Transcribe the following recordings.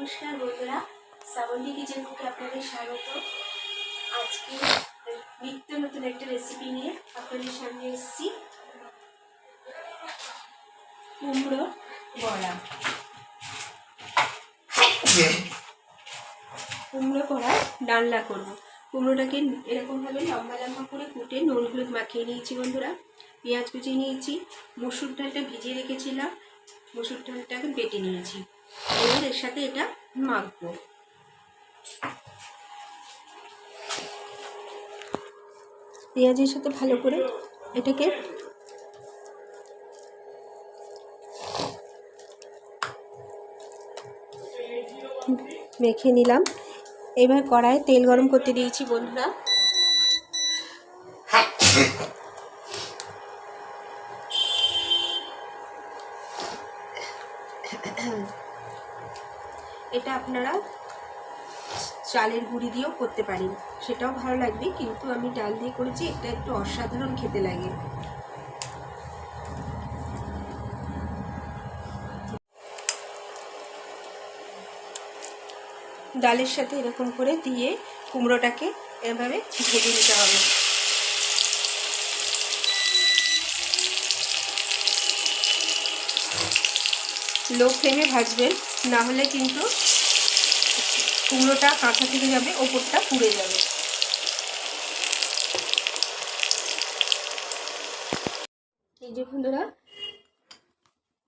নমস্কার বন্ধুরা, শ্রাবন্তী কিচেন কুকে আপনাদের স্বাগত। আজকে নিত্য নতুন একটা রেসিপি নিয়ে আপনাদের সামনে এসেছি। কুমড়ো বড়া। কুমড়ো বড়া ডালনা করব। কুমড়োটাকে এরকমভাবে লম্বা লম্বা করে কুটে নুন হলুদ মাখিয়ে নিয়েছি বন্ধুরা। পেঁয়াজ কুচিয়ে নিয়েছি, মসুর ডালটা ভিজিয়ে রেখেছিলাম, মসুর ডালটাকে বেটে নিয়েছি। এবার এর সাথে এটা মাখবো। পেঁয়াজের সাথে ভালো করে এটাকে মেখে নিলাম। এবার কড়াইয়ে তেল গরম করতে দিয়েছি বন্ধুরা। এটা আপনারা চালের গুঁড়ি দিয়েও করতে পারেন, সেটাও ভালো লাগবে, কিন্তু আমি ডাল দিয়ে করেছি, এটা একটু অসাধারণ খেতে লাগে। ডালের সাথে এরকম করে দিয়ে কুমড়োটাকে এভাবে ভেজে নিতে হবে। লো ফ্লেমে ভাজবেন, না হলে কিন্তু কুমড়োটা কাঁচা থেকে যাবে, ওপরটা পুড়ে যাবে। এই যে বন্ধুরা,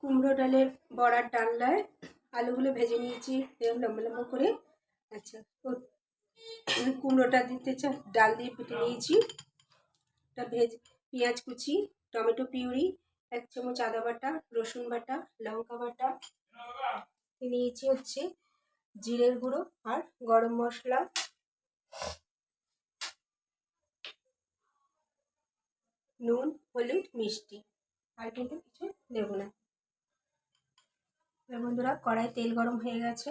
কুমড়ো ডালের বড়ার ডালনায় আলুগুলো ভেজে নিয়েছি এরকম লম্বা লম্বা করে। আচ্ছা, কুমড়োটা দিতে ডাল দিয়ে পেটে নিয়েছি। পেঁয়াজ কুচি, টমেটো পিউরি, 1 চামচ আদা বাটা, রসুন বাটা, লঙ্কা বাটা নিয়েছি, হচ্ছে জিরের গুঁড়ো আর গরম মশলা, নুন হলুদ মিষ্টি, আর কিন্তু কিছু দেব না। এবার বন্ধুরা, কড়াই তেল গরম হয়ে গেছে,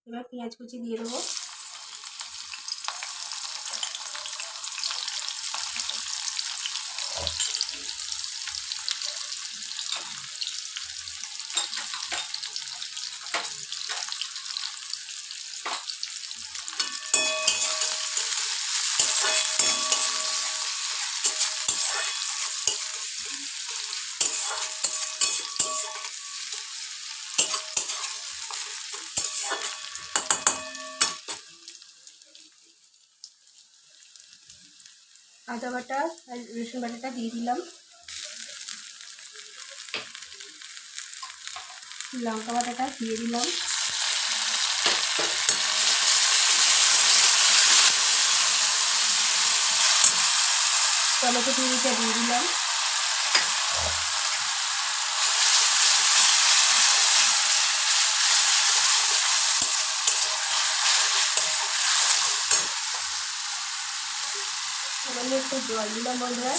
এবার পেঁয়াজ কুচি দিয়ে দেবো। আদা বাটা আর রসুন বাটাটা দিয়ে দিলাম, লঙ্কা বাটাটা দিয়ে দিলাম, টমেটো পিউরিটা দিয়ে দিলাম, সামান্য একটু জল দিলাম বন্ধুরা,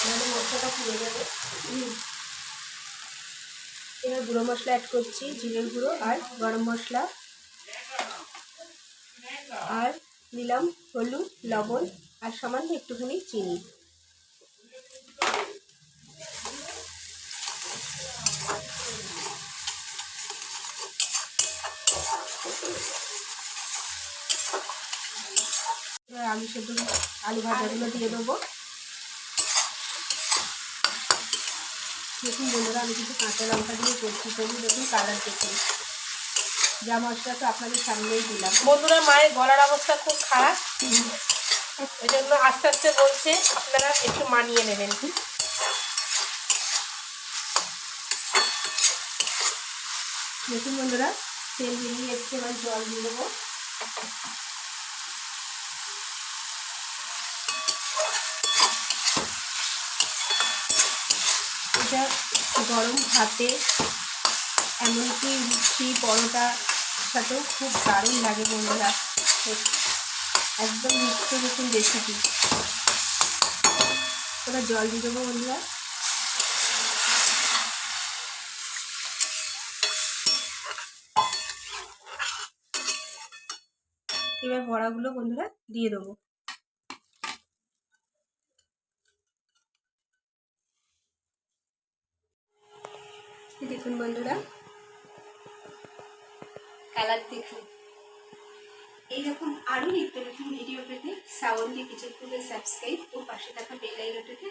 নাহলে মশলাটা পুড়ে যাবে। এবার গুঁড়ো মশলা অ্যাড করছি, জিরের গুঁড়ো আর গরম মশলা, আর দিলাম হলুদ, লবণ আর সামান্য একটুখানি চিনি। এবার আলু ভাজাগুলো দিয়ে দেবো। দেখুন বন্ধুরা, আমি কিন্তু কাঁচা লঙ্কা দিয়ে করছি, তবু দেখুন কালার দেখুন। যা মশলা তো আপনাদের সামনেই দিলাম। বন্ধুরা, মায়ের গলার অবস্থা খুব খারাপ, ওই জন্য আস্তে আস্তে বলছে, আপনারা একটু মানিয়ে নেবেন। দেখুন বন্ধুরা, তেল বেরিয়ে এসছে, এবার জল দিয়ে দেবো। এটা গরম ভাতে, এমনকি লুচি পরোটার সাথেও খুব দারুণ লাগে বন্ধুরা, একদম নিত্য নতুন রেসিপি। এবার জল দিয়ে দেবো বন্ধুরা। এবার বড়াগুলো বন্ধুরা দিয়ে দেবো। দেখুন বন্ধুরা, কালার দেখুন, এইরকম আরও নিত্য নতুন ভিডিও পেতে শ্রাবন্তী কিচেন কুকের সাবস্ক্রাইব ও পাশে থাকা বেল আইকনটাকে